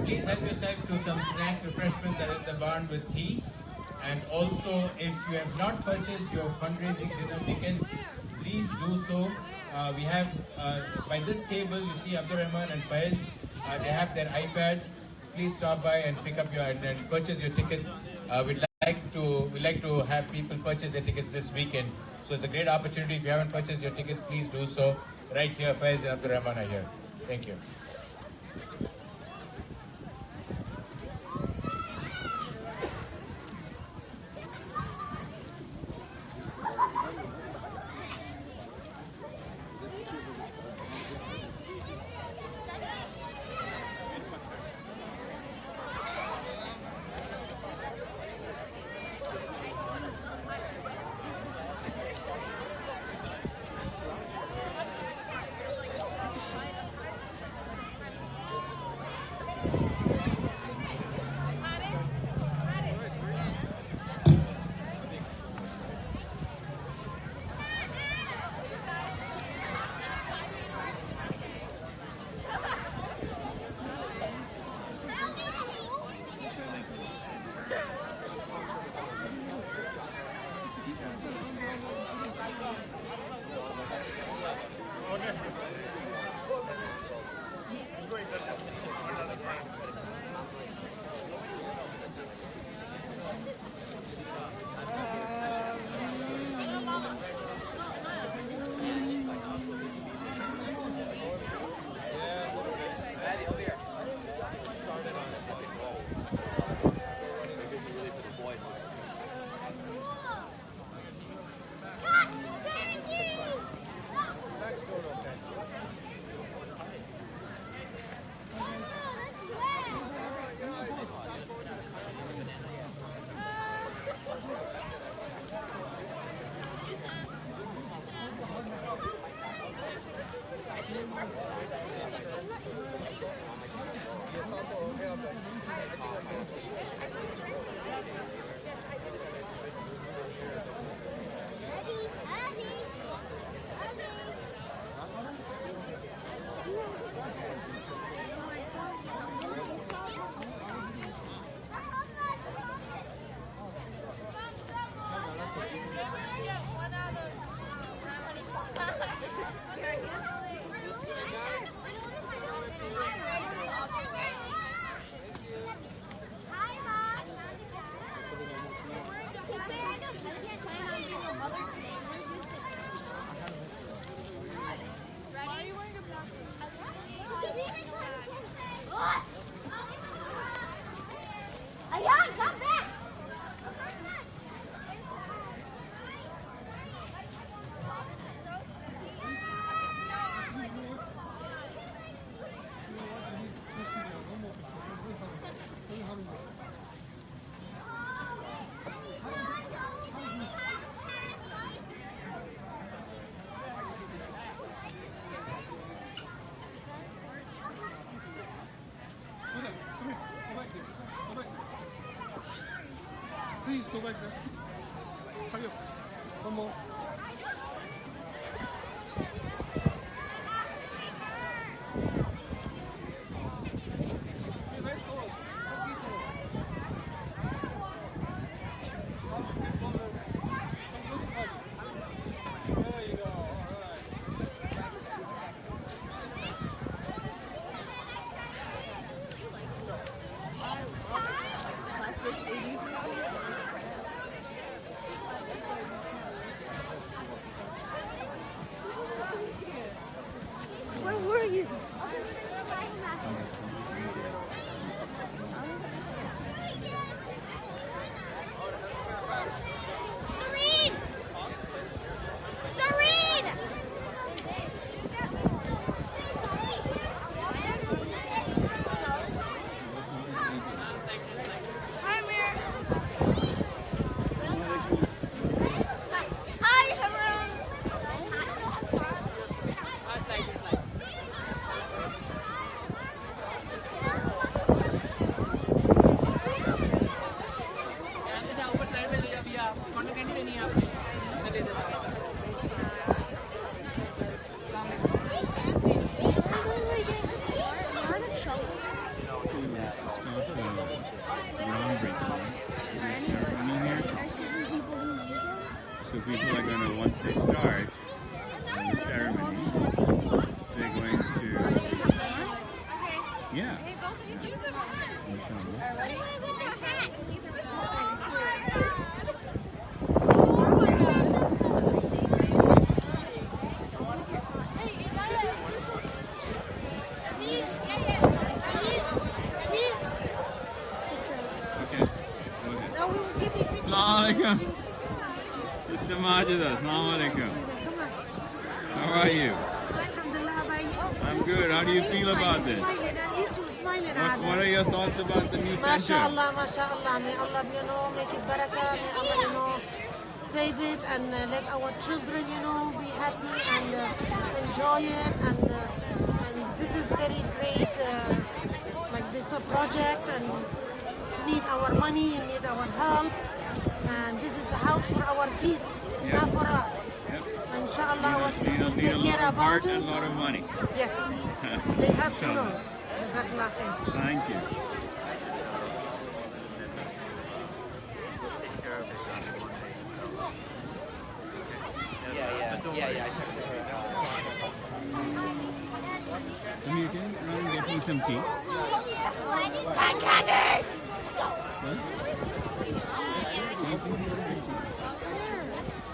Please help yourself to some snacks, refreshments that are in the barn with tea. And also, if you have not purchased your fundraising dinner tickets, please do so. We have, by this table, you see Abdul Rahman and Faiz. They have their iPads. Please stop by and pick up your and purchase your tickets. We'd like to have people purchase their tickets this weekend. So it's a great opportunity. If you haven't purchased your tickets, please do so. Right here, Faiz and Abdul Rahman are here. Thank you. Please go back there. Hurry up. One more. So people are going to, once they start the ceremony, they're going to, yeah. Assalamualaikum. Sister Majida, Assalamualaikum. How are you? I'm good. How do you feel about this? What are your thoughts about the new center? MashaAllah, MashaAllah. May Allah, make it barakah. May Allah, save it and let our children, be happy and enjoy it. And this is very great, like this a project, and it need our money, it need our help. And this is a house for our kids. It's not for us. And inshallah, our kids will take care about it. A lot of money. Yes, they have to know. Jazakallah khair. Thank you. Yeah, I took her. Come here, okay? Run and get me some tea.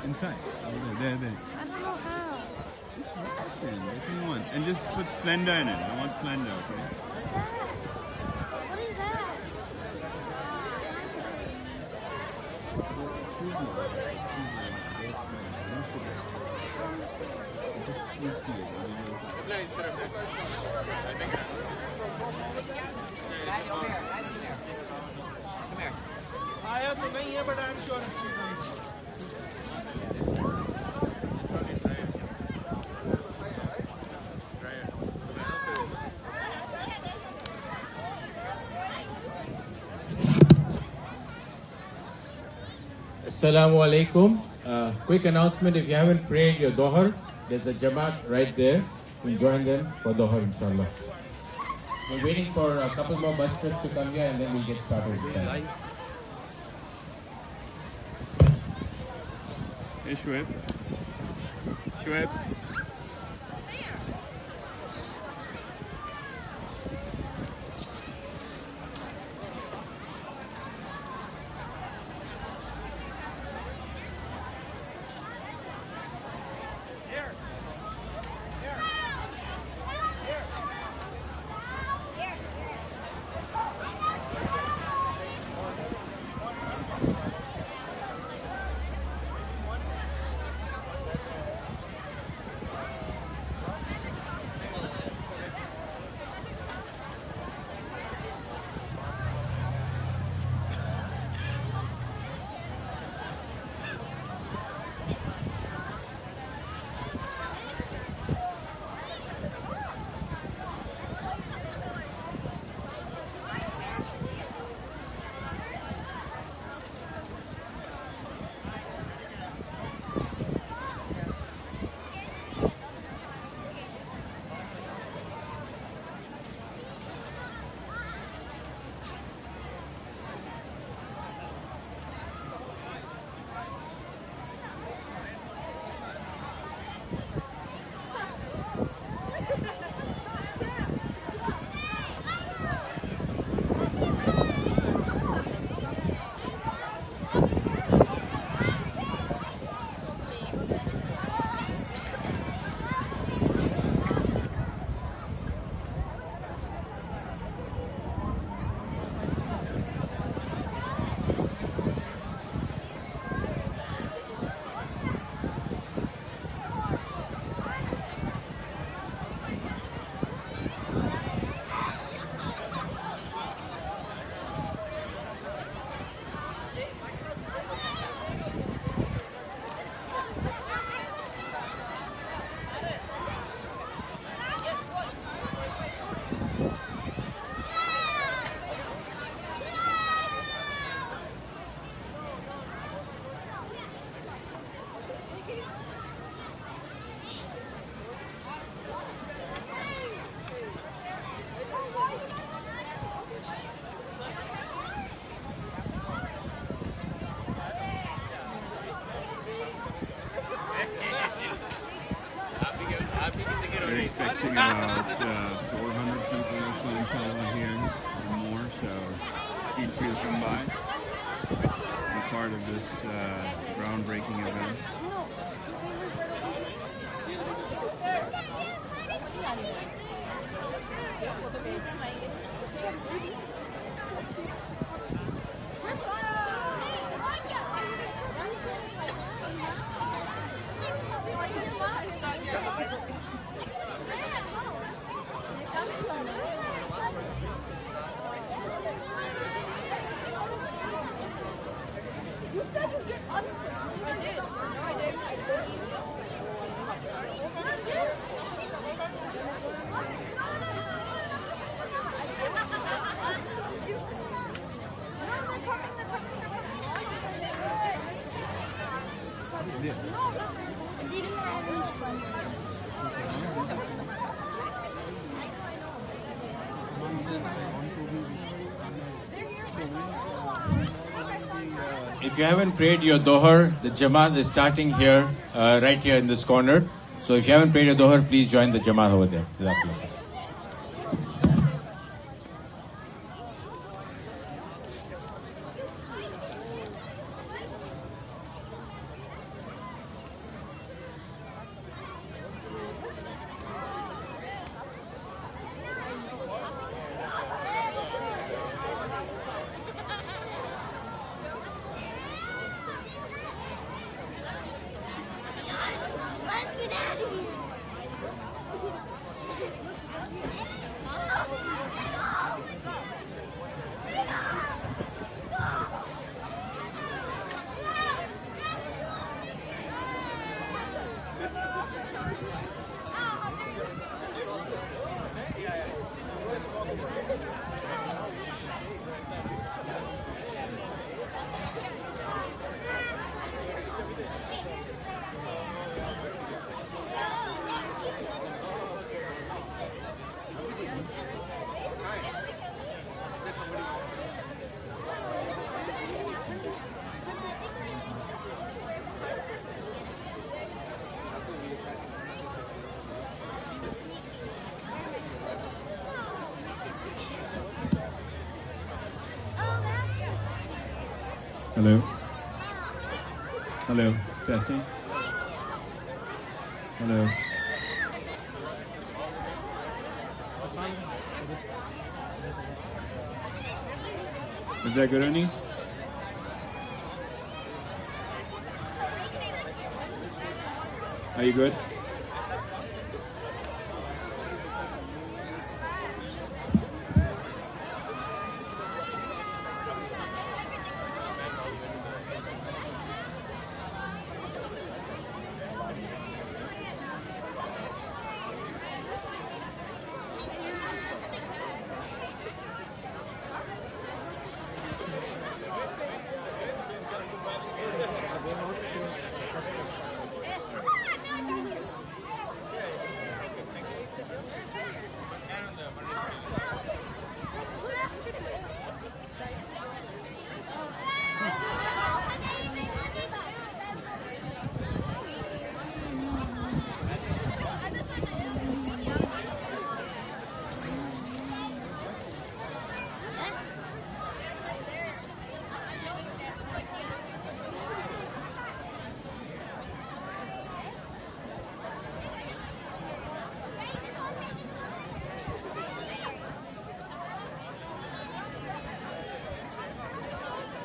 Inside. There. I don't know how. Just walk in. Get me one. And just put Splendor in it. I want Splendor, okay? What's that? What is that? I have to be here, but I'm sure it's good. Assalamu alaikum. Quick announcement, if you haven't prayed your Dohar, there's a Jamaat right there. We'll join them for Dohar, inshallah. We're waiting for a couple more bus trips to come here and then we'll get started with that. Hey, Shoaib. Shoaib. expecting about 400 people or so inshallah here or more, so feel free to come by, be part of this groundbreaking event. If you haven't prayed your Dohar, the Jamaat is starting here, right here in this corner. So if you haven't prayed your Dohar, please join the Jamaat over there. Jazakallah. Hello. Hello. Testing. Hello. Is that good, Anis? Are you good?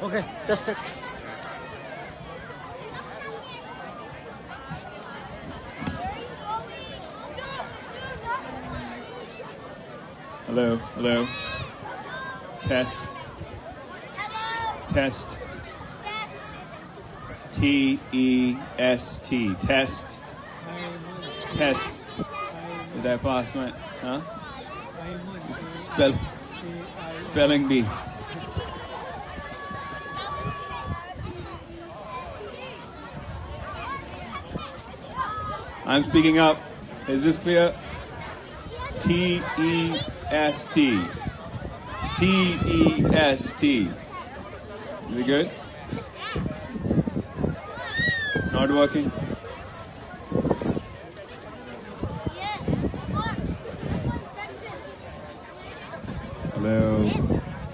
Okay, test it. Hello, hello. Test. Test. T-E-S-T. Test. Test. Did I pass my... Huh? Spelling bee. I'm speaking up. Is this clear? T-E-S-T. T-E-S-T. Is it good? Not working? Hello.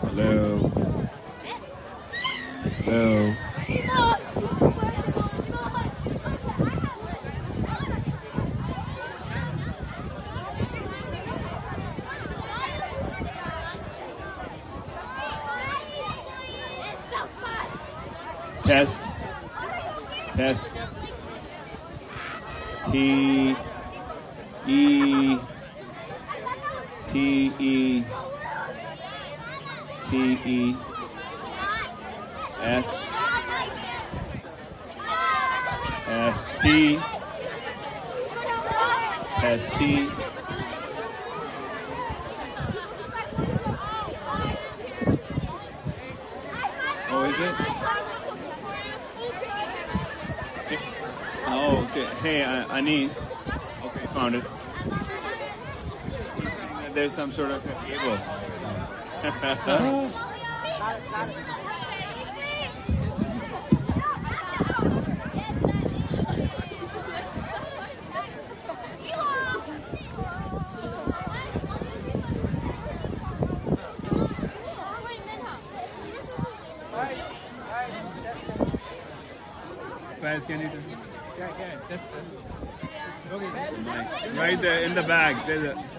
Hello. Hello. Test. Test. T E T E T E S S T S T Oh, is it? Oh, okay. Hey, Anis. Okay, found it. He's saying that there's some sort of a cable. Guys, can you do? Yeah, just okay. Right there in the bag.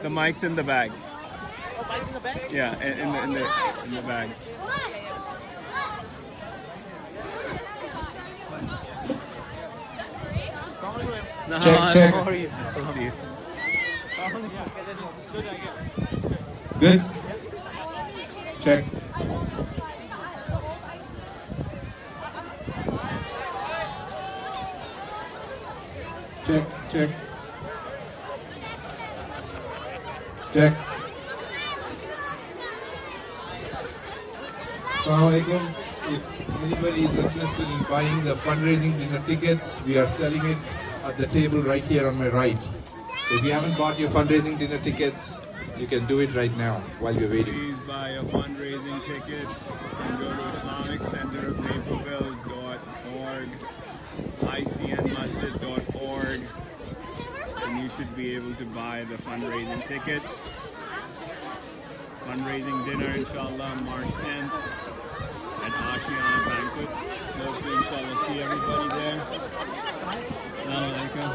The mic's in the bag. Oh, mic's in the bag? Yeah, in the bag. No, Check, check. How are you? I'll see you. Good? Check. Check, check. Check. Assalamualaikum. If anybody is interested in buying the fundraising dinner tickets, we are selling it at the table right here on my right. So if you haven't bought your fundraising dinner tickets, you can do it right now while you're waiting. Please buy your fundraising tickets. You can go to IslamicCenterofNaperville.org, icnmasjid.org, and you should be able to buy the fundraising tickets. Fundraising dinner, inshallah, March 10th at Ashiana Banquet. Hopefully, inshallah, see everybody there. Assalamu alaikum.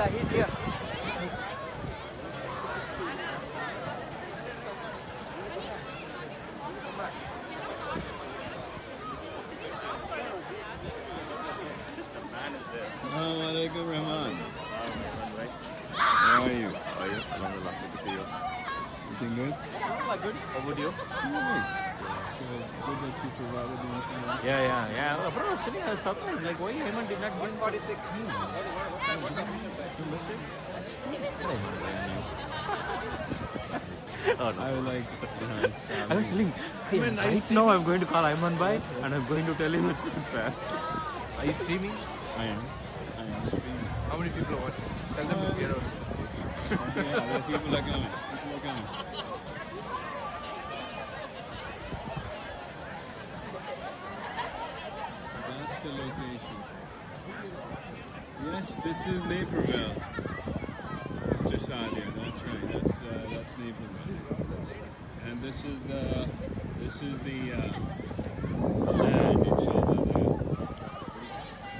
Yeah, he's here. Assalamu alaikum, Rahman. How are you? How are you? Alhamdulillah, good to see you. Everything good? Good. How about you? Nice. So good that you provided the information. Yeah. Bro, actually, I was surprised. Like, why Heyman did not bring 46? Oh, no. I would like enhanced I was traveling. telling, see, right now I'm going to call Ayman Bhai and I'm going to tell him it's unfair. Are you streaming? I am. How many people are watching? Tell them to get out. Yeah, the people are coming. People are coming. That's the location. Yes, this is Naperville. Sister Sadia, that's right. That's Naperville. And this is the and inshallah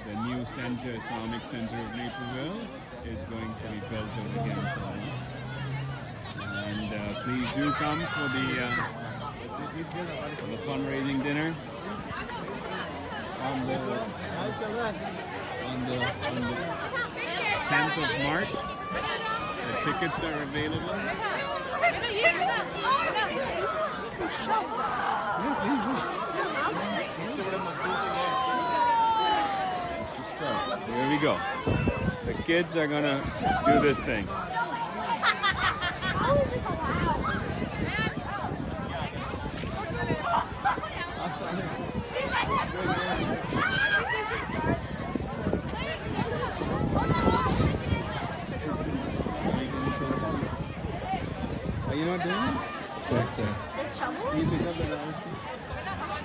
the new center, Islamic Center of Naperville is going to be built over here, inshallah. And please do come for the fundraising dinner on the 10th of March. The tickets are available. Here we go. The kids are gonna do this thing. How is this allowed? Are you not doing it? It's trouble? You pick up the round.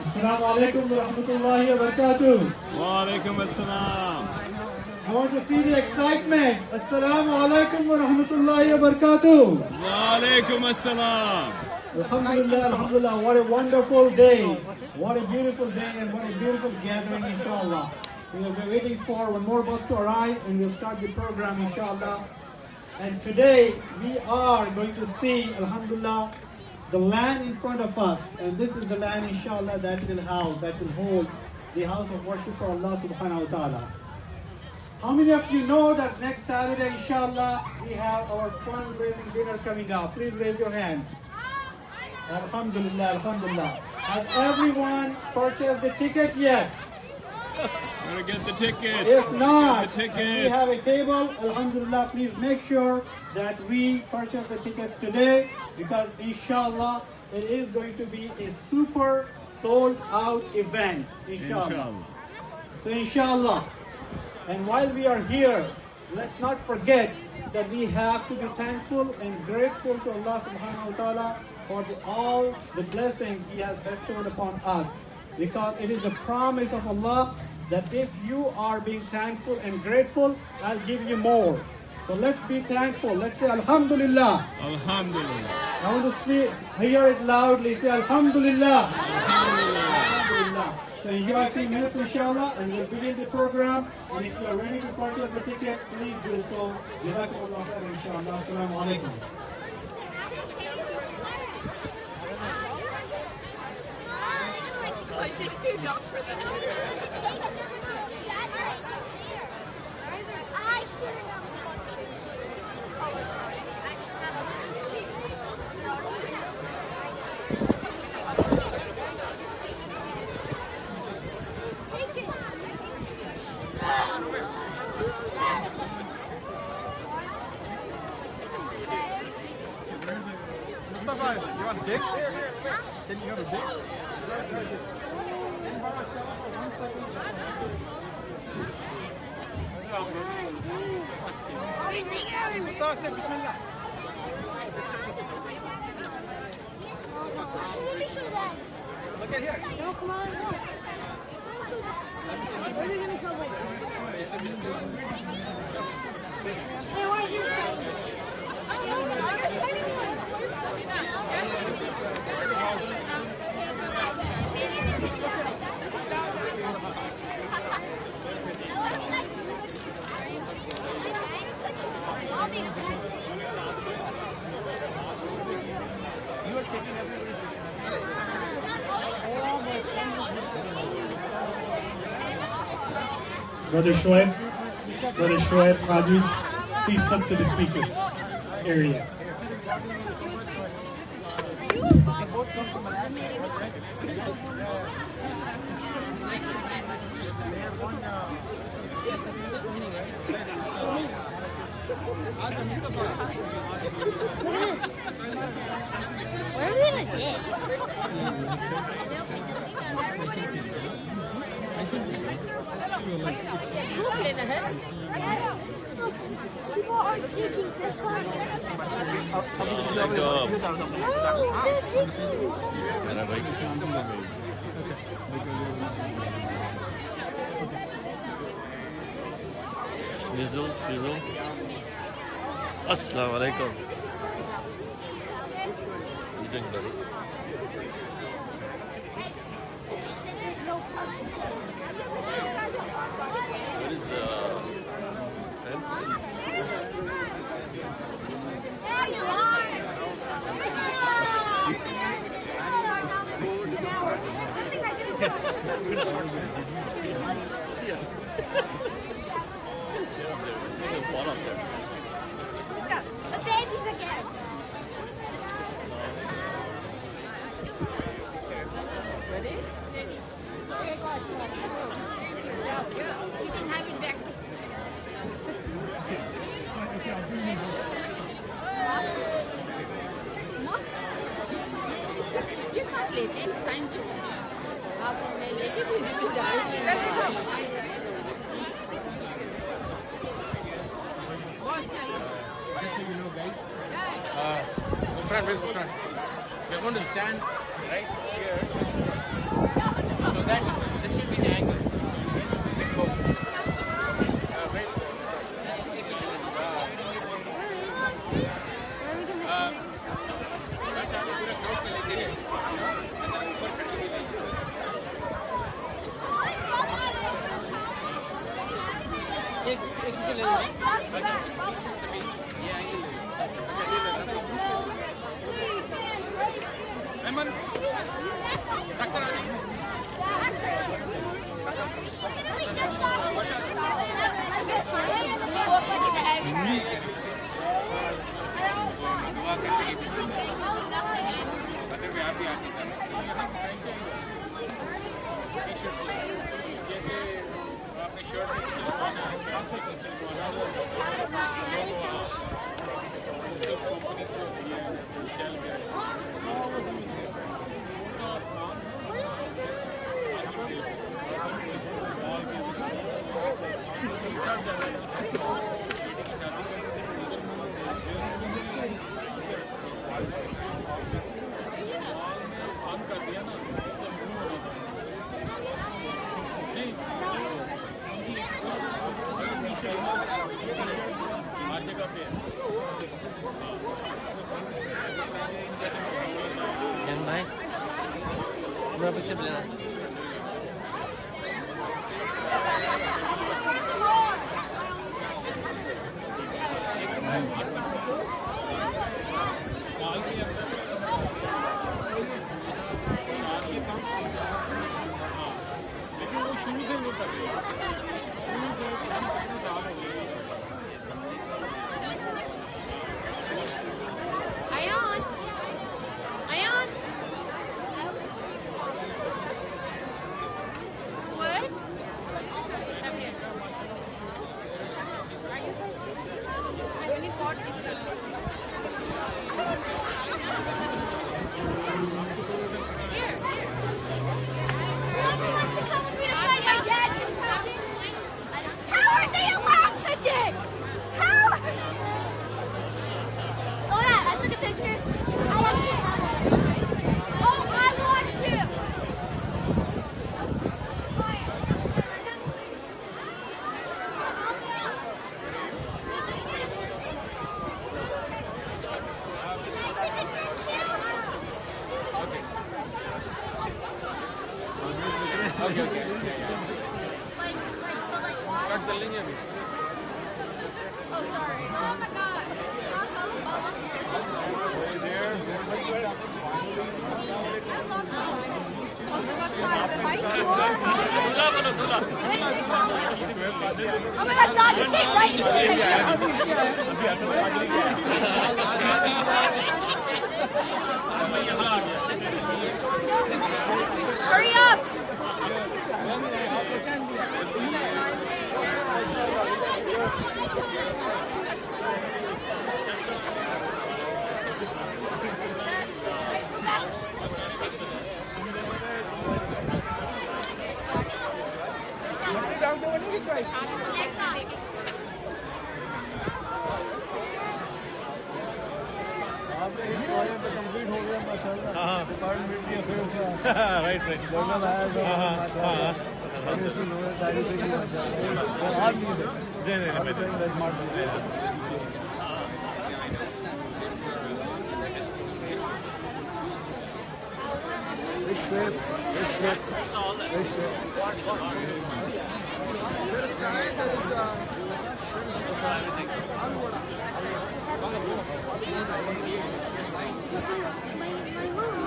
Assalamu alaikum wa rahmatullahi wa barakatuh. Wa alaikum assalam. I want to see the excitement. Assalamu alaikum wa rahmatullahi wa barakatuh. Wa alaikum assalam. Alhamdulillah, alhamdulillah. What a wonderful day. What a beautiful day and what a beautiful gathering, inshallah. We will be waiting for one more bus to arrive and we'll start the program, inshallah. And today we are going to see, alhamdulillah, the land in front of us. And this is the land, inshallah, that will house, that will hold the house of worship for Allah subhanahu wa ta'ala. How many of you know that next Saturday, inshallah, we have our fundraising dinner coming up? Please raise your hand. Alhamdulillah, alhamdulillah. Has everyone purchased the ticket yet? Gotta get the tickets. If not, Get the we tickets. have a table. Alhamdulillah, please make sure that we purchase the tickets today because inshallah, it is going to be a super sold out event. Inshallah. So inshallah. And while we are here, let's not forget that we have to be thankful and grateful to Allah subhanahu wa ta'ala for all the blessings He has bestowed upon us. Because it is a promise of Allah that if you are being thankful and grateful, I'll give you more. So let's be thankful. Let's say Alhamdulillah. Alhamdulillah. I want to hear it loudly. Say Alhamdulillah. Alhamdulillah. So enjoy a few minutes, inshallah, and we'll begin the program. And if you are ready to purchase the ticket, please do so. Jazakumullah khair, inshallah. Assalamu alaikum. I said too dark for them. I should Mustafa, you want big? Then you have a big? Mustafa, say Bismillah. Let me show that. Look at here. No, come on, let's go. Where are we gonna go with? Hey, why are you Brother Shoaib Qadri, please come to the speaker area. Look at this. People are digging for something. No, they're digging. Shizzle, shizzle. Assalamu alaikum. You doing, buddy? What is The babies again. You can have it back. इसके साथ लेते हैं sign के साथ आप मैं लेके भी डाल Just so you know, guys, in front, in front. We're going to stand right here, so that this should be the angle. Right. बस आप पूरा crowd को लेते रहे, अंदर ऊपर खड़े भी नहीं। एक से ले लो सभी ये angle ले लो। अमन डॉक्टर आ गई अगर भी आप भी आके जैसे आपने शर्ट में कुछ लिखवाना है क्या कुछ लिखवाना कंपनी को ये शेल में Yang naik berapa chip lelah? लेकिन वो शुरू से वो कर रहे शुरू से कितने साल हो गए Ayan Ayan what come here are you thirsty I really fought here Mommy wants to come to me to find my dad. How are they allowed to dig? How? Oh yeah, I took a picture. I actually have it. Oh, I want to. Okay, okay. Start कर लेंगे अभी Oh, sorry. Oh my God. दूल्हा बोलो दूल्हा Oh my God, dog, you came right मैं यहाँ आ गया Hurry up. Because my mom make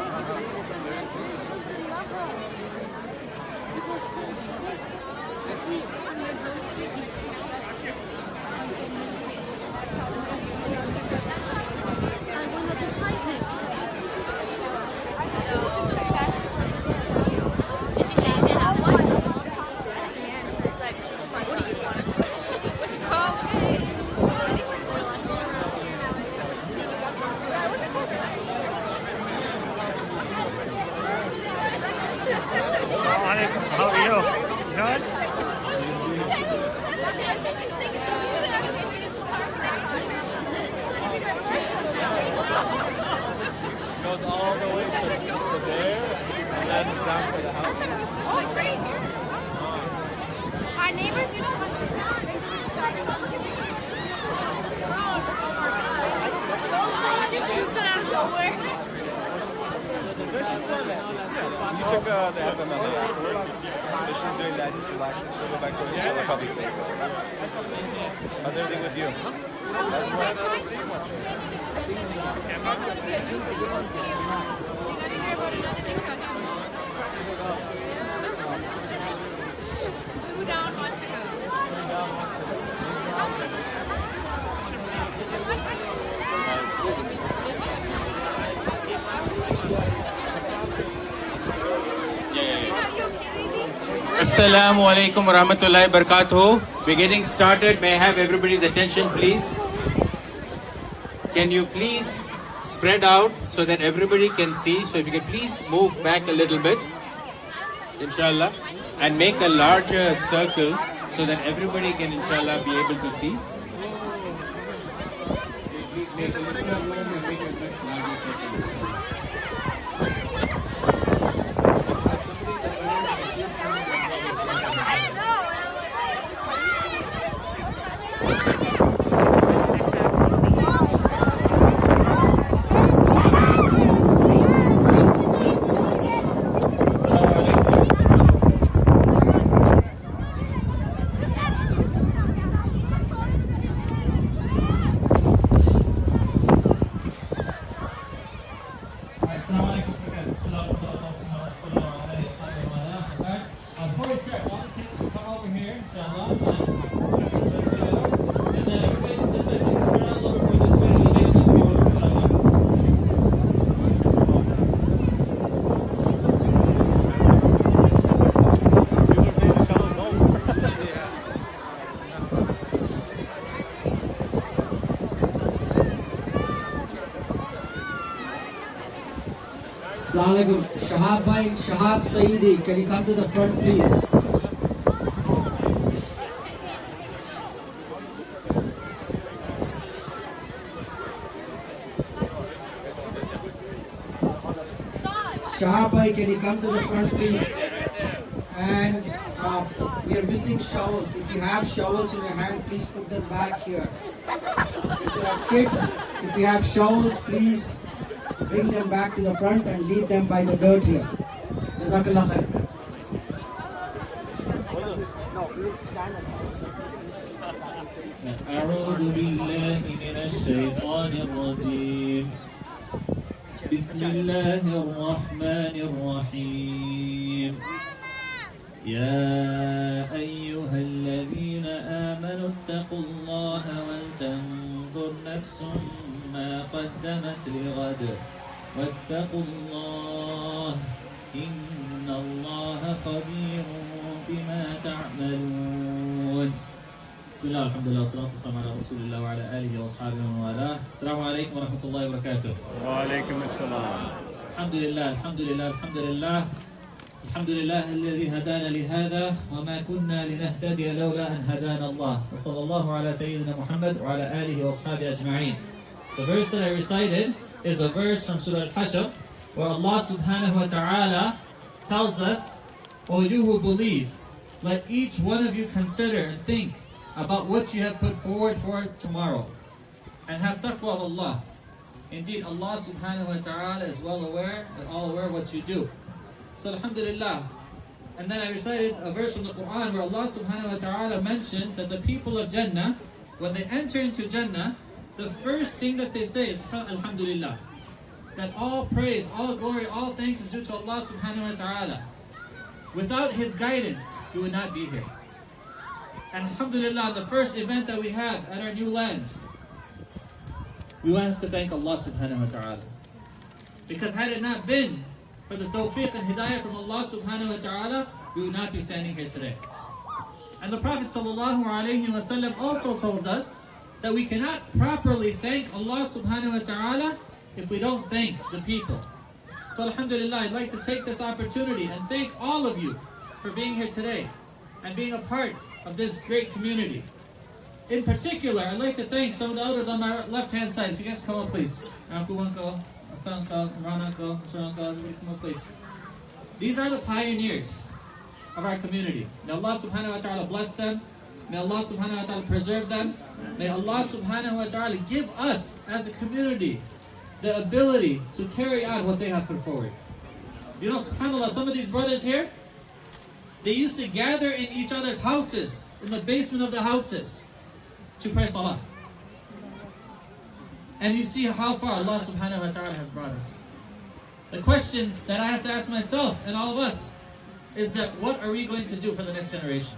it like this and then children love her. Because snakes, we I want to be cycling. Did she say they have one? Just like, what do you want? Okay. How are you? Good? Goes all the way to there and then down to the house. Oh, great. Our neighbors, you know what? Just shoots it out of nowhere. You took the FMLA afterwards, so she's doing that, just relaxing. She'll go back to the other public school. How's everything with you? That's why I've never seen much. Two down, one to go. Assalamu alaikum wa rahmatullahi wa barakatuh. We're getting started. May I have everybody's attention, please? Can you please spread out so that everybody can see? So if you can please move back a little bit, inshallah, and make a larger circle so that everybody can, inshallah, be able to see. Please make a little more room and make a much larger circle. Before we start, all the kids should come over here, inshallah. And then everybody, this way, please spread out a little bit more this way so they should go over, inshallah. Assalamu alaikum. Shahab Bhai, Shahab Saeedi, can you come to the front, please? Shahab Bhai, can you come to the front, please? And we are missing showels. If you have showels in your hand, please put them back here. If there are kids, if you have showels, please bring them back to the front and leave them by the dirt here. Jazakallah khair. أعوذ بالله من الشيطان الرجيم. بسم الله الرحمن الرحيم. يا أيها الذين آمنوا اتقوا الله ولتنظر نفس ما قدمت لغد واتقوا الله إن الله خبير بما تعملون. بسم الله الحمد لله والصلاة والسلام على رسول الله وعلى آله وأصحابه ومن والاه. السلام عليكم ورحمة الله وبركاته. وعليكم السلام. الحمد لله الحمد لله الحمد لله. الحمد لله الذي هدانا لهذا وما كنا لنهتدي لولا أن هدانا الله وصلى الله على سيدنا محمد وعلى آله وأصحابه أجمعين. The verse that I recited is a verse from Surah Al-Hashr where Allah subhanahu wa ta'ala tells us, O you who believe, let each one of you consider and think about what you have put forward for tomorrow and have taqwa of Allah. Indeed, Allah subhanahu wa ta'ala is well aware and all aware of what you do. So alhamdulillah. And then I recited a verse from the Quran where Allah subhanahu wa ta'ala mentioned that the people of Jannah, when they enter into Jannah, the first thing that they say is alhamdulillah. That all praise, all glory, all thanks is due to Allah subhanahu wa ta'ala. Without His guidance, we would not be here. And alhamdulillah, the first event that we had at our new land, we have to thank Allah subhanahu wa ta'ala. Because had it not been for the tawfiq and hidayah from Allah subhanahu wa ta'ala, we would not be standing here today. And the Prophet sallallahu alayhi wa sallam also told us that we cannot properly thank Allah subhanahu wa ta'ala if we don't thank the people. So alhamdulillah, I'd like to take this opportunity and thank all of you for being here today and being a part of this great community. In particular, I'd like to thank some of the elders on my left-hand side. If you guys come up, please. Please. These are the pioneers of our community. May Allah subhanahu wa ta'ala bless them. May Allah subhanahu wa ta'ala preserve them. May Allah subhanahu wa ta'ala give us as a community the ability to carry on what they have put forward. You know, subhanAllah, some of these brothers here, they used to gather in each other's houses, in the basement of the houses, to pray salah. And you see how far Allah subhanahu wa ta'ala has brought us. The question that I have to ask myself and all of us is that what are we going to do for the next generation?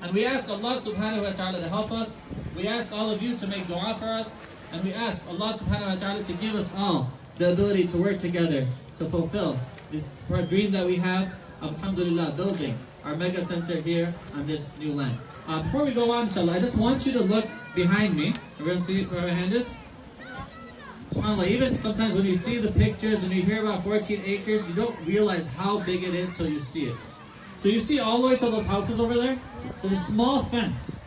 And we ask Allah subhanahu wa ta'ala to help us. We ask all of you to make dua for us. And we ask Allah subhanahu wa ta'ala to give us all the ability to work together to fulfill this dream that we have of, alhamdulillah, building our mega center here on this new land. Before we go on, inshallah, I just want you to look behind me. Everyone see where my hand is? SubhanAllah, even sometimes when you see the pictures and you hear about 14 acres, you don't realize how big it is till you see it. So you see all the way to those houses over there? There's a small fence.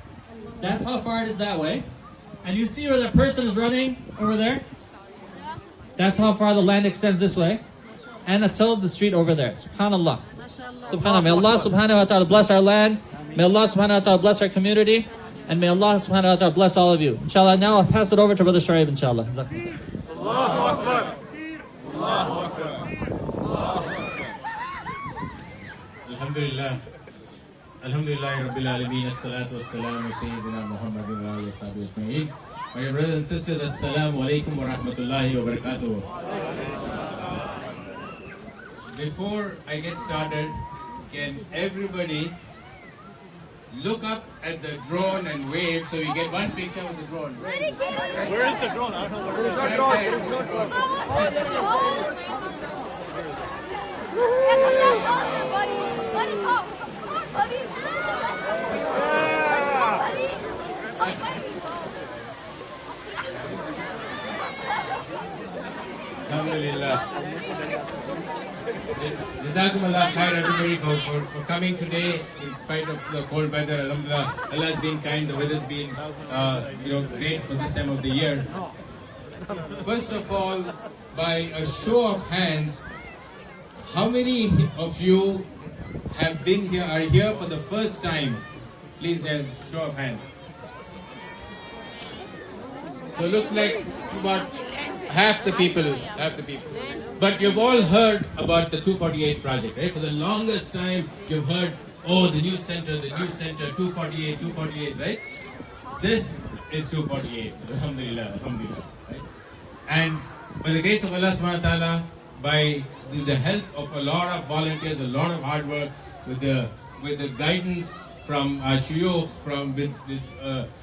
That's how far it is that way. And you see where the person is running over there? That's how far the land extends this way. And until the street over there. SubhanAllah. SubhanAllah. May Allah subhanahu wa ta'ala bless our land. May Allah subhanahu wa ta'ala bless our community. And may Allah subhanahu wa ta'ala bless all of you. Inshallah, now I'll pass it over to Brother Shoaib, inshallah. Allahu Akbar. Allahu Akbar. Alhamdulillah. Alhamdulillah Rabbil Alameen. As-salatu was-salamu Sayyidina Muhammadin wa alihi wa sahbihi ajma'in. My brothers and sisters, Assalamu alaikum wa rahmatullahi wa barakatuh. Before I get started, can everybody look up at the drone and wave so we get one picture with the drone? Where is the drone? I don't know where it is. There is no drone. Alhamdulillah. Jazakumullah khair everybody for coming today in spite of the cold weather. Alhamdulillah, Allah has been kind, the weather's been great for this time of the year. First of all, by a show of hands, how many of you have been here, are here for the first time? Please, then, show of hands. So it looks like about half the people. But you've all heard about the 248 project, right? For the longest time, you've heard, oh, the new center, 248, right? This is 248. Alhamdulillah, alhamdulillah. Right? And by the grace of Allah subhanahu wa ta'ala, by the help of a lot of volunteers, a lot of hard work, with the guidance from our shuyukh, with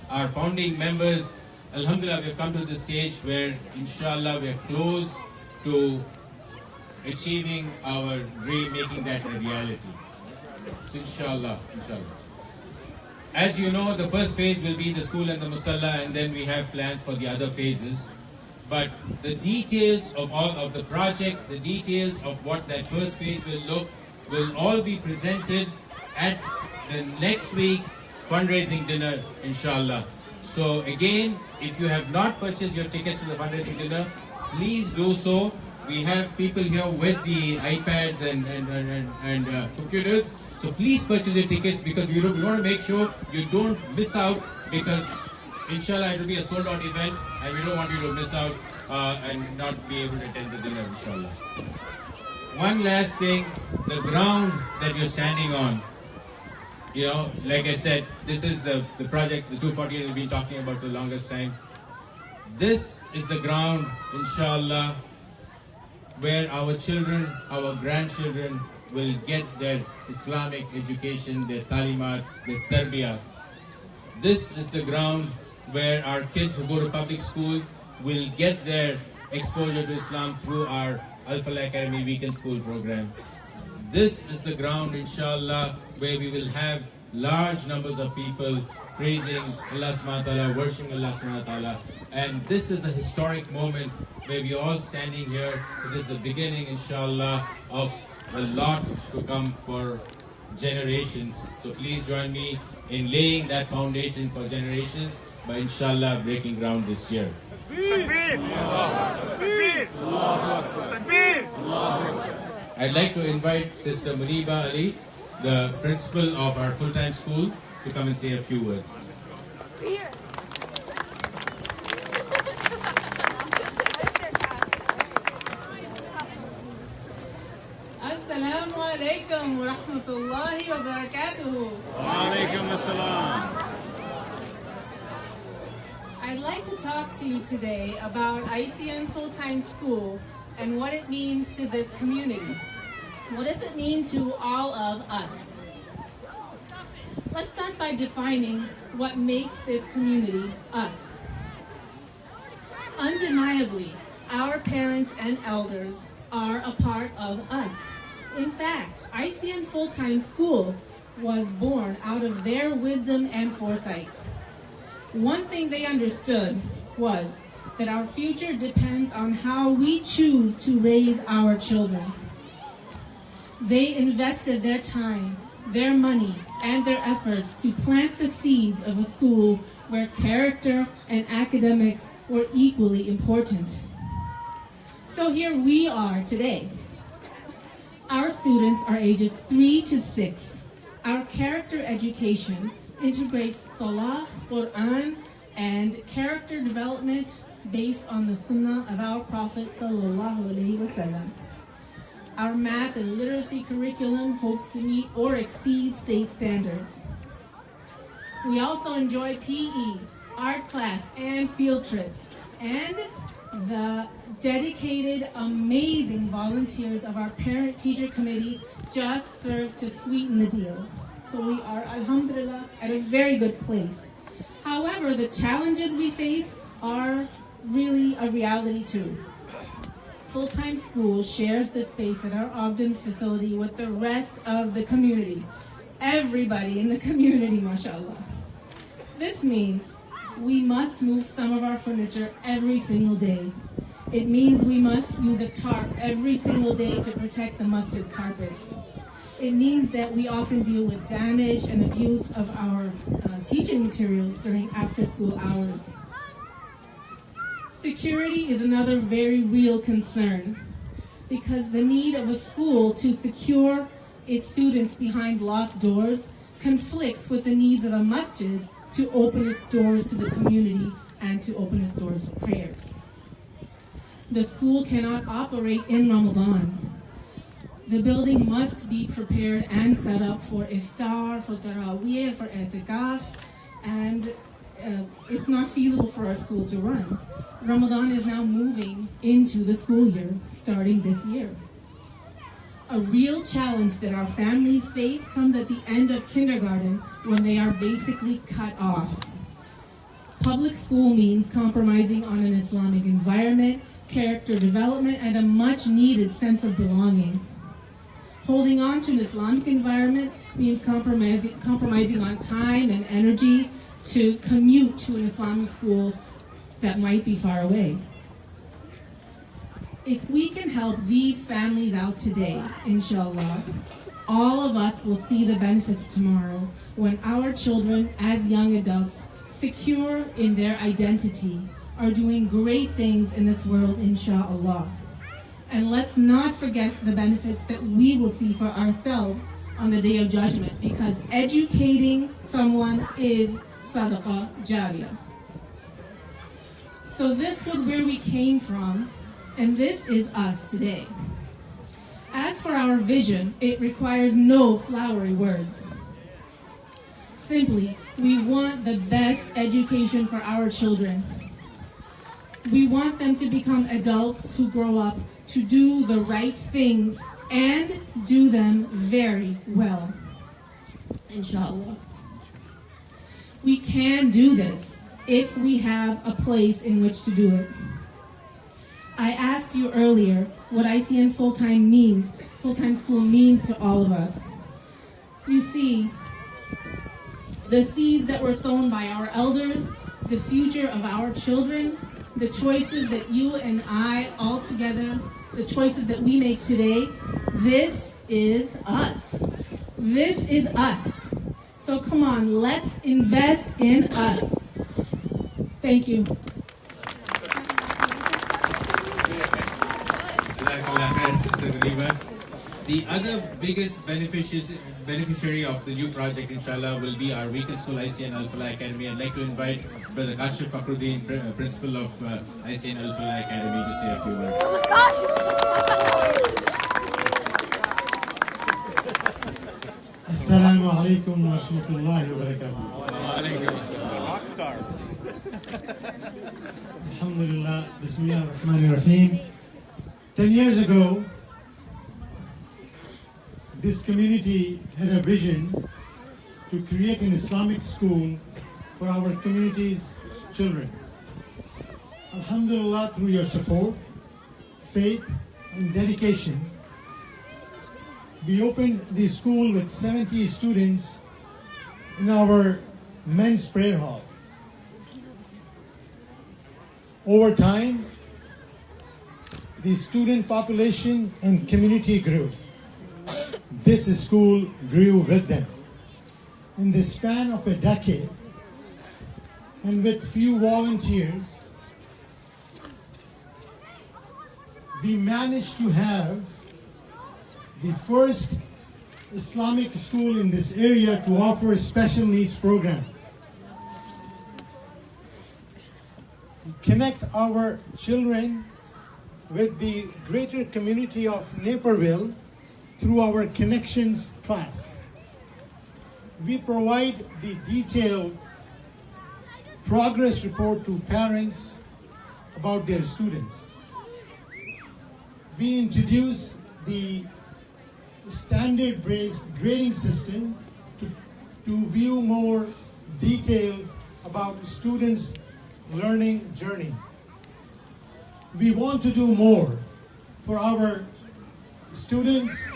our founding members, alhamdulillah, we've come to the stage where, inshallah, we're close to achieving our dream, making that a reality. So inshallah. As you know, the first phase will be the school and the musalla, and then we have plans for the other phases. But the details of all of the project, the details of what that first phase will look, will all be presented at the next week's fundraising dinner, inshallah. So again, if you have not purchased your tickets to the fundraising dinner, please do so. We have people here with the iPads and computers. So please purchase your tickets because we want to make sure you don't miss out, because inshallah it will be a sold out event and we don't want you to miss out and not be able to attend the dinner, inshallah. One last thing, the ground that you're standing on, you know, like I said, this is the project, the 240 we've been talking about for the longest time. This is the ground, inshallah, where our children, our grandchildren will get their Islamic education, their talimat, their tarbiyah. This is the ground where our kids who go to public school will get their exposure to Islam through our Al-Falah Academy Weekend School program. This is the ground, inshallah, where we will have large numbers of people praising Allah subhanahu wa ta'ala, worshiping Allah subhanahu wa ta'ala. And this is a historic moment where we are all standing here. It is the beginning, inshallah, of a lot to come for generations. So please join me in laying that foundation for generations by, inshallah, breaking ground this year. I'd like to invite Sister Muniba Ali, the principal of our full-time school, to come and say a few words. Here. Assalamu alaikum wa rahmatullahi wa barakatuhu. Wa alaikum assalam. I'd like to talk to you today about ICN Full-Time School and what it means to this community. What does it mean to all of us? Let's start by defining what makes this community us. Undeniably, our parents and elders are a part of us. In fact, ICN Full-Time School was born out of their wisdom and foresight. One thing they understood was that our future depends on how we choose to raise our children. They invested their time, their money, and their efforts to plant the seeds of a school where character and academics were equally important. So here we are today. Our students are ages 3 to 6. Our character education integrates Salah, Quran, and character development based on the Sunnah of our Prophet sallallahu alaihi wasallam. Our math and literacy curriculum hopes to meet or exceed state standards. We also enjoy PE, art class, and field trips, and the dedicated, amazing volunteers of our parent-teacher committee just serve to sweeten the deal. So we are, alhamdulillah, at a very good place. However, the challenges we face are really a reality too. Full-Time School shares the space at our Ogden facility with the rest of the community. Everybody in the community, mashallah. This means we must move some of our furniture every single day. It means we must use a tarp every single day to protect the mustard carpets. It means that we often deal with damage and abuse of our teaching materials during after-school hours. Security is another very real concern because the need of a school to secure its students behind locked doors conflicts with the needs of a masjid to open its doors to the community and to open its doors for prayers. The school cannot operate in Ramadan. The building must be prepared and set up for iftar, for taraweeh, for i'tikaf, and it's not feasible for our school to run. Ramadan is now moving into the school year, starting this year. A real challenge that our families face comes at the end of kindergarten when they are basically cut off. Public school means compromising on an Islamic environment, character development, and a much-needed sense of belonging. Holding on to an Islamic environment means compromising on time and energy to commute to an Islamic school that might be far away. If we can help these families out today, inshallah, all of us will see the benefits tomorrow when our children, as young adults, secure in their identity, are doing great things in this world, inshallah. And let's not forget the benefits that we will see for ourselves on the Day of Judgment, because educating someone is sadaqah jariyah. So this was where we came from, and this is us today. As for our vision, it requires no flowery words. Simply, we want the best education for our children. We want them to become adults who grow up to do the right things and do them very well, inshallah. We can do this if we have a place in which to do it. I asked you earlier what ICN full-time school means to all of us. You see, the seeds that were sown by our elders, the future of our children, the choices that you and I all together, the choices that we make today, this is us. This is us. So come on, let's invest in us. Thank you. The other biggest beneficiary of the new project, inshallah, will be our weekend school ICN Al-Falah Academy. I'd like to invite Brother Kashif Fakhruddin, Principal of ICN Al-Falah Academy, to say a few words. Assalamu alaikum wa rahmatullahi wa barakatuh. Rockstar. Alhamdulillah, Bismillah ar-Rahman ar-Rahim. 10 years ago, this community had a vision to create an Islamic school for our community's children. Alhamdulillah, through your support, faith, and dedication, we opened the school with 70 students in our men's prayer hall. Over time, the student population and community grew. This school grew with them. In the span of a decade, and with few volunteers, we managed to have the first Islamic school in this area to offer a special needs program. Connect our children with the greater community of Naperville through our Connections class. We provide the detailed progress report to parents about their students. We introduce the standard-based grading system to view more details about students' learning journey. We want to do more for our students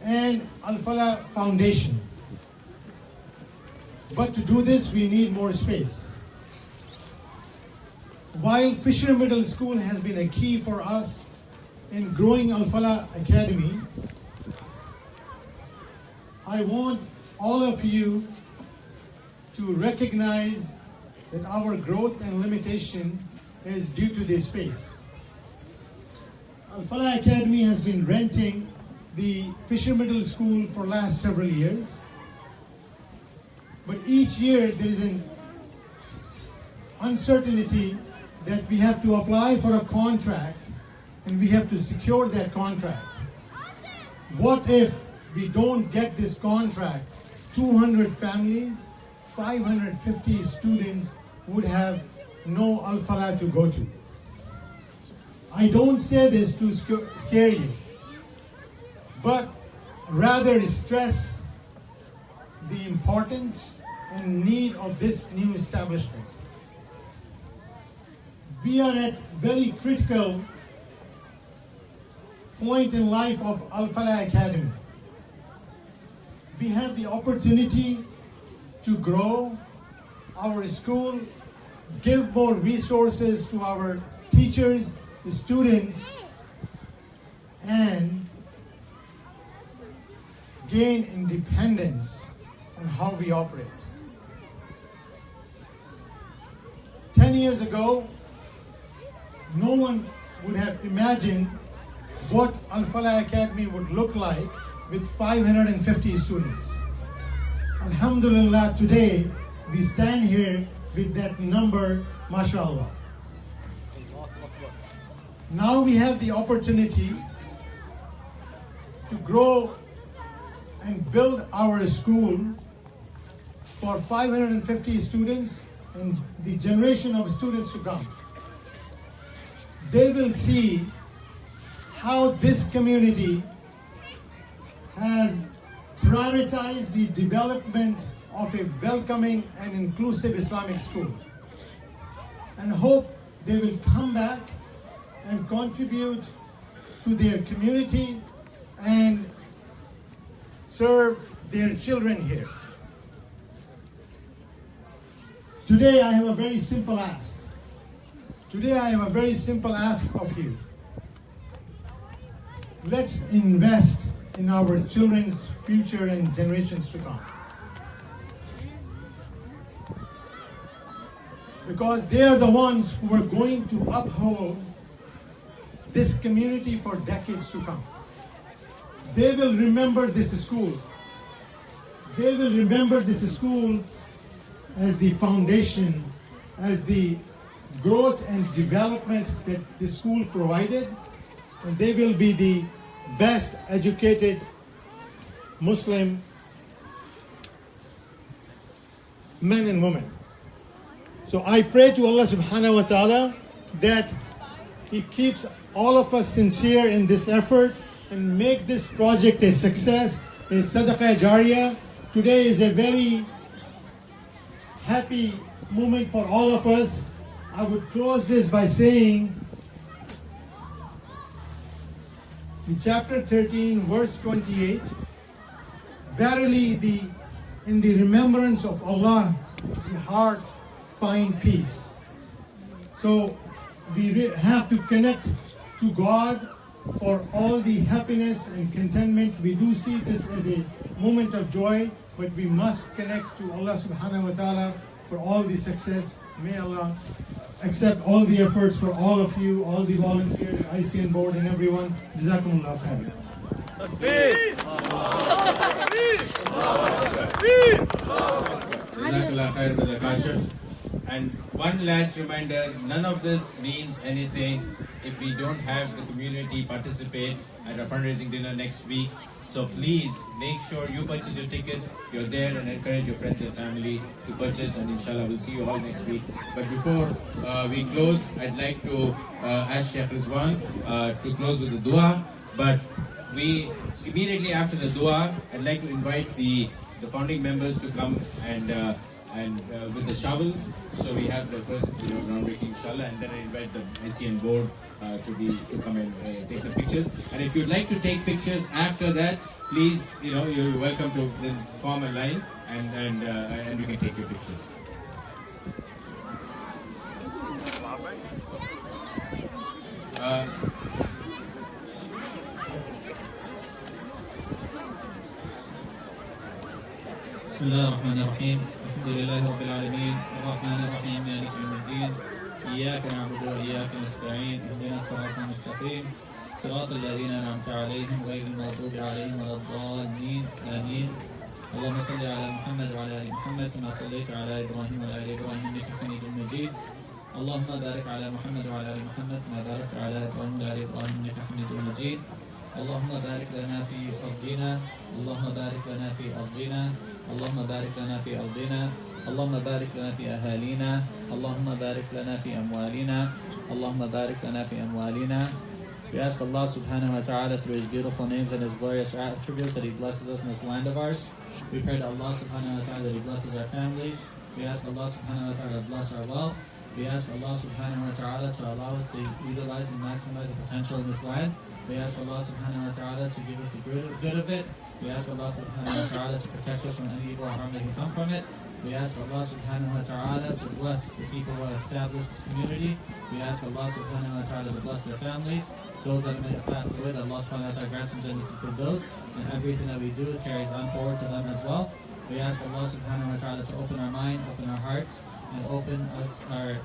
and Al-Falah Foundation. But to do this, we need more space. While Fisher Middle School has been a key for us in growing Al-Falah Academy, I want all of you to recognize that our growth and limitation is due to this space. Al-Falah Academy has been renting the Fisher Middle School for last several years. But each year there is an uncertainty that we have to apply for a contract and we have to secure that contract. What if we don't get this contract? 200 families, 550 students would have no Al-Falah to go to. I don't say this to scare you, but rather stress the importance and need of this new establishment. We are at very critical point in life of Al-Falah Academy. We have the opportunity to grow our school, give more resources to our teachers, the students, and gain independence on how we operate. 10 years ago, no one would have imagined what Al-Falah Academy would look like with 550 students. Alhamdulillah, today we stand here with that number, mashallah. Now we have the opportunity to grow and build our school for 550 students and the generation of students to come. They will see how this community has prioritized the development of a welcoming and inclusive Islamic school, and hope they will come back and contribute to their community and serve their children here. Today I have a very simple ask. Today I have a very simple ask of you. Let's invest in our children's future and generations to come. Because they are the ones who are going to uphold this community for decades to come. They will remember this school. They will remember this school as the foundation, as the growth and development that the school provided, and they will be the best educated Muslim men and women. So I pray to Allah subhanahu wa ta'ala that He keeps all of us sincere in this effort and make this project a success, a sadaqah jariyah. Today is a very happy moment for all of us. I would close this by saying, in chapter 13, verse 28, verily in the remembrance of Allah, the hearts find peace. So we have to connect to God for all the happiness and contentment. We do see this as a moment of joy, but we must connect to Allah subhanahu wa ta'ala for all the success. May Allah accept all the efforts for all of you, all the volunteers, ICN board and everyone. Jazakumullah khair. Jazakallah khair, Brother Kashif. And one last reminder, none of this means anything if we don't have the community participate at a fundraising dinner next week. So please make sure you purchase your tickets, you're there, and encourage your friends and family to purchase, and inshallah we'll see you all next week. But before we close, I'd like to ask Sheikh Rizwan to close with the dua. But we immediately after the dua, I'd like to invite the founding members to come and with the shovels. So we have the first groundbreaking inshallah, and then I invite the ICN board to come and take some pictures. And if you'd like to take pictures after that, please, you're welcome to then form a line and you can take your pictures. بسم الله الرحمن الرحيم الحمد لله رب العالمين الرحمن الرحيم مالك يوم الدين إياك نعبد وإياك نستعين اهدنا الصراط المستقيم صراط الذين أنعمت عليهم غير المغضوب عليهم ولا الضالين آمين اللهم صل على محمد وعلى آل محمد كما صليت على إبراهيم وعلى آل إبراهيم إنك حميد مجيد اللهم بارك على محمد وعلى آل محمد كما باركت على إبراهيم وعلى آل إبراهيم إنك حميد مجيد اللهم بارك لنا في أرضنا اللهم بارك لنا في أرضنا اللهم بارك لنا في أرضنا اللهم بارك لنا في أهالينا اللهم بارك لنا في أموالنا اللهم بارك لنا في أموالنا. We ask Allah subhanahu wa ta'ala through His beautiful names and His glorious attributes that He blesses us in this land of ours. We pray to Allah subhanahu wa ta'ala that He blesses our families. We ask Allah subhanahu wa ta'ala to bless our wealth. We ask Allah subhanahu wa ta'ala to allow us to utilize and maximize the potential in this land. We ask Allah subhanahu wa ta'ala to give us the good of it. We ask Allah subhanahu wa ta'ala to protect us from any evil or harm that can come from it. We ask Allah subhanahu wa ta'ala to bless the people who have established this community. We ask Allah subhanahu wa ta'ala to bless their families. Those that may have passed away, that Allah subhanahu wa ta'ala grants them Jannah for those. And everything that we do carries on forward to them as well. We ask Allah subhanahu wa ta'ala to open our mind, open our hearts, and open us our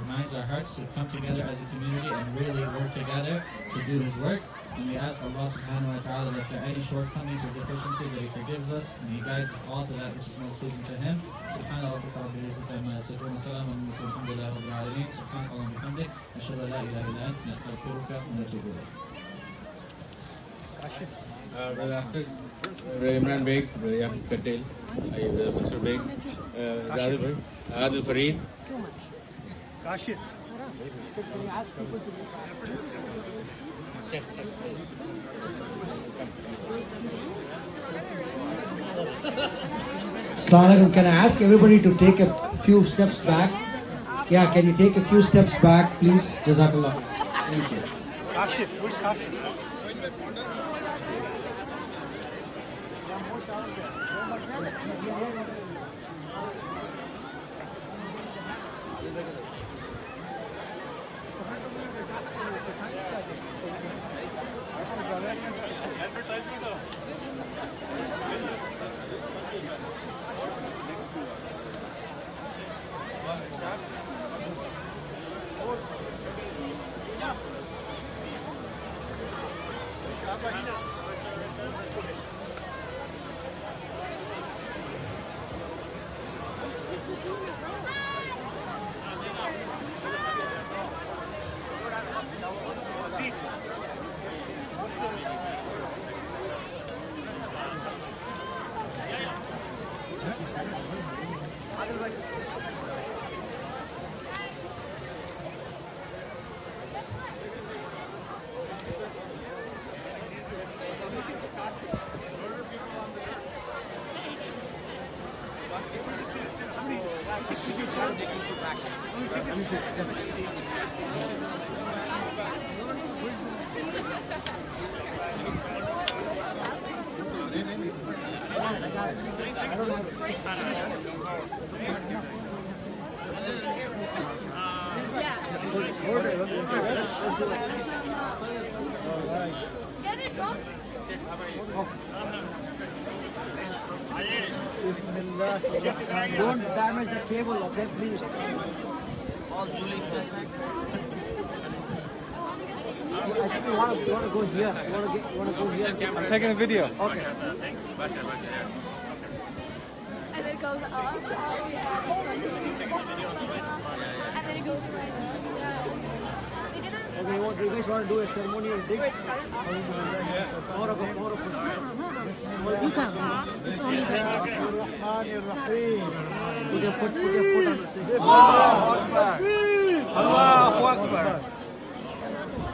minds, our hearts to come together as a community and really work together to do His work. And we ask Allah subhanahu wa ta'ala that if there are any shortcomings or deficiencies, that He forgives us and He guides us all to that which is most pleasing to Him. Subhanahu wa ta'ala bi'izzati amma yasifun. Assalamu alaikum alhamdulillahi rabbil alameen. Subhanahu wa bihamdihi. Ashhadu an la ilaha illa anta nastaghfiruka wa natubu ilayk. Brother Hafiz, Brother Imran Beg, Brother Yaqub Patel, Brother Mansur Beg, Adil Fareed. Kashif. Assalamualaikum. Can I ask everybody to take a few steps back? Yeah, can you take a few steps back, please? Jazakallah. Thank you. Kashif. Where's Kashif? Don't damage the cable, okay, please. All Julie first. I think you want to go here. You want to go here. I'm taking a video. Okay. And it goes up. And then it goes right Okay, you guys want to do a ceremonial dig? More of You can. It's only Put your foot on the thing. Allahu Akbar. Allahu Akbar.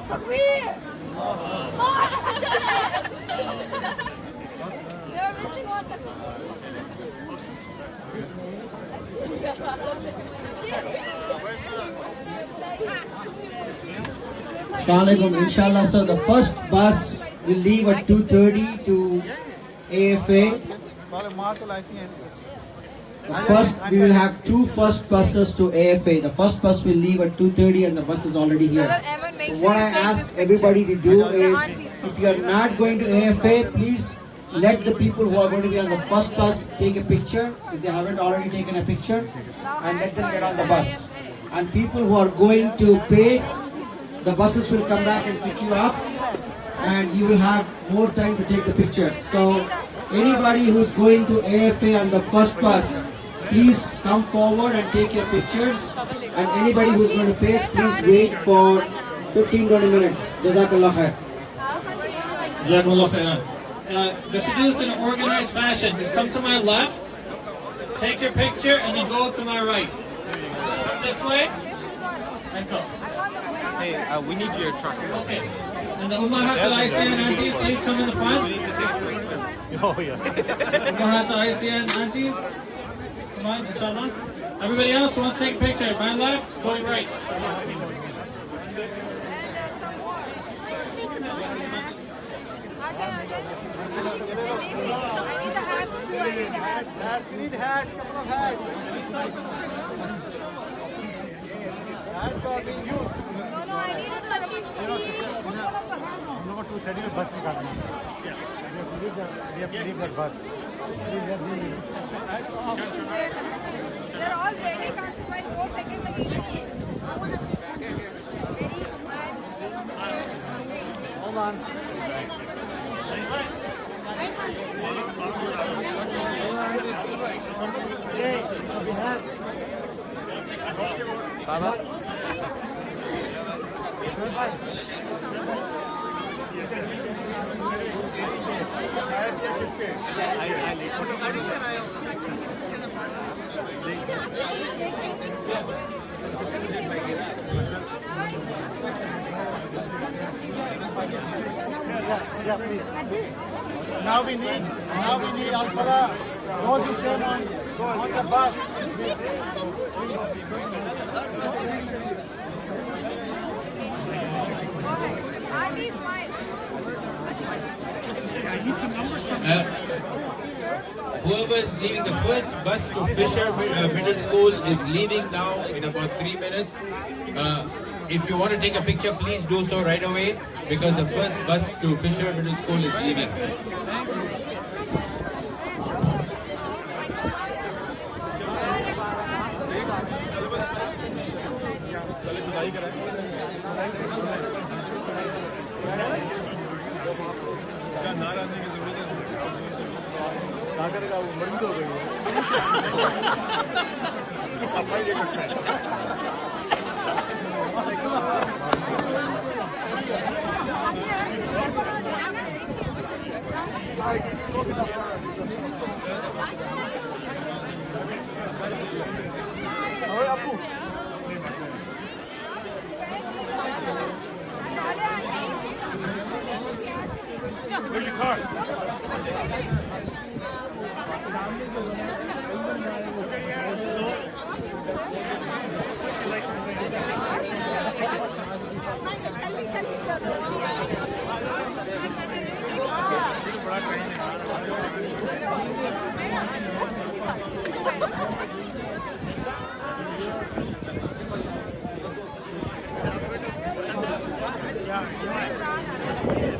Takbir! They're missing one. Assalamualaikum. Inshallah, so the first bus will leave at 2:30 to AFA. We will have two first buses to AFA. The first bus will leave at 2:30 and the bus is already here. So what I ask everybody to do is, if you are not going to AFA, please let the people who are going to be on the first bus take a picture, if they haven't already taken a picture, and let them get on the bus. And people who are going to PACE, the buses will come back and pick you up, and you will have more time to take the pictures. So anybody who's going to AFA on the first bus, please come forward and take your pictures. And anybody who's going to PACE, please wait for 15-20 minutes. Jazakallah khair. Jazakumullah khairan. Just to do this in an organized fashion, just come to my left, take your picture, and then go to my right. This way, and go. Hey, we need your truck. Okay. And the Ummahat al-ICN aunties, please come in the front. Oh, yeah. Ummahat al-ICN aunties, come on, inshallah. Everybody else wants to take a picture. My left, going right. I need the hats too. need hats, couple of hats. Hats are being used. No, I need it for a हम लोग 2:30 में बस निकालना है. We have to leave that bus. They're all ready, Kashif bhai. 2 seconds लगेंगे. Hold on. Okay, so we have Baba. Yeah, please. Now we need Al-Farah. Those who came on the bus. Auntie, smile. I need some numbers from Whoever is leaving the first bus to Fisher Middle School is leaving now in about 3 minutes. If you want to take a picture, please do so right away because the first bus to Fisher Middle School is leaving. Where's your car?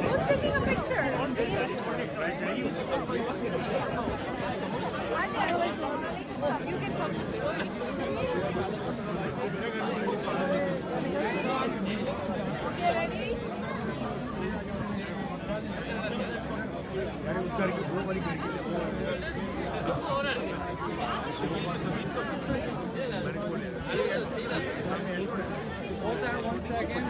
Who's taking a picture? You can come. You ready? Hold on 1 second.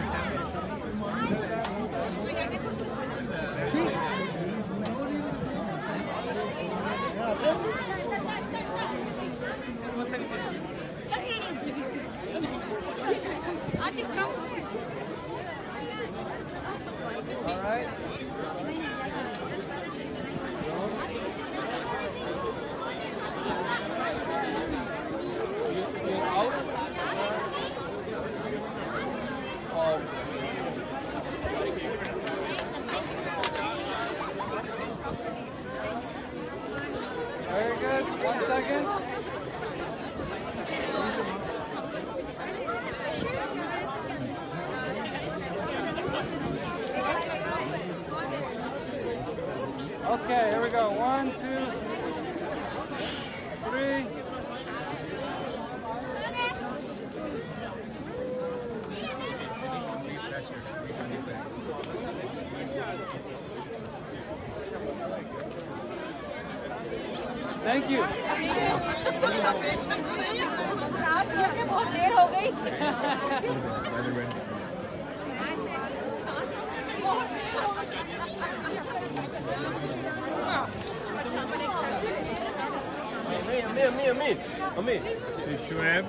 All right. Very good. 1 second. Okay, here we go. 1, 2, 3. Thank you. बहुत देर हो गई. Hey, Shoaib,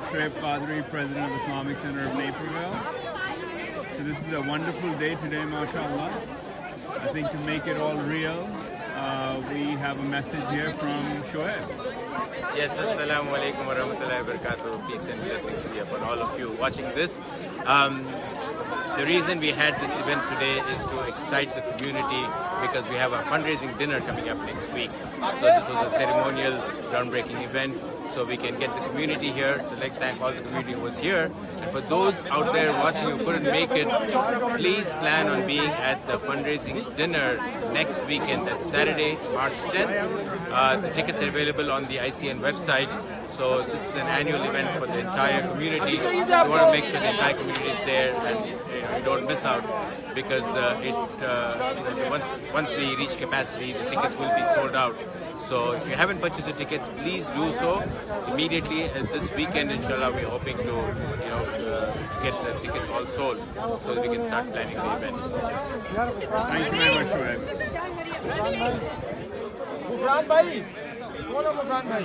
Shoaib Qadri, President of Islamic Center of Naperville. So this is a wonderful day today, mashallah. I think to make it all real, we have a message here from Shoaib. Yes, assalamu alaikum wa rahmatullahi wa barakatuh. Peace and blessings be upon all of you watching this. The reason we had this event today is to excite the community because we have a fundraising dinner coming up next week. So this was a ceremonial groundbreaking event so we can get the community here. So I'd like to thank all the community who was here. And for those out there watching who couldn't make it, please plan on being at the fundraising dinner next weekend. That's Saturday, March 10th. The tickets are available on the ICN website. So this is an annual event for the entire community. We want to make sure the entire community is there and you don't miss out because once we reach capacity, the tickets will be sold out. So if you haven't purchased the tickets, please do so immediately. This weekend, inshallah, we're hoping to get the tickets all sold so that we can start planning the event. Thank you very much, Shoaib. Gufran bhai, कौन है Gufran bhai?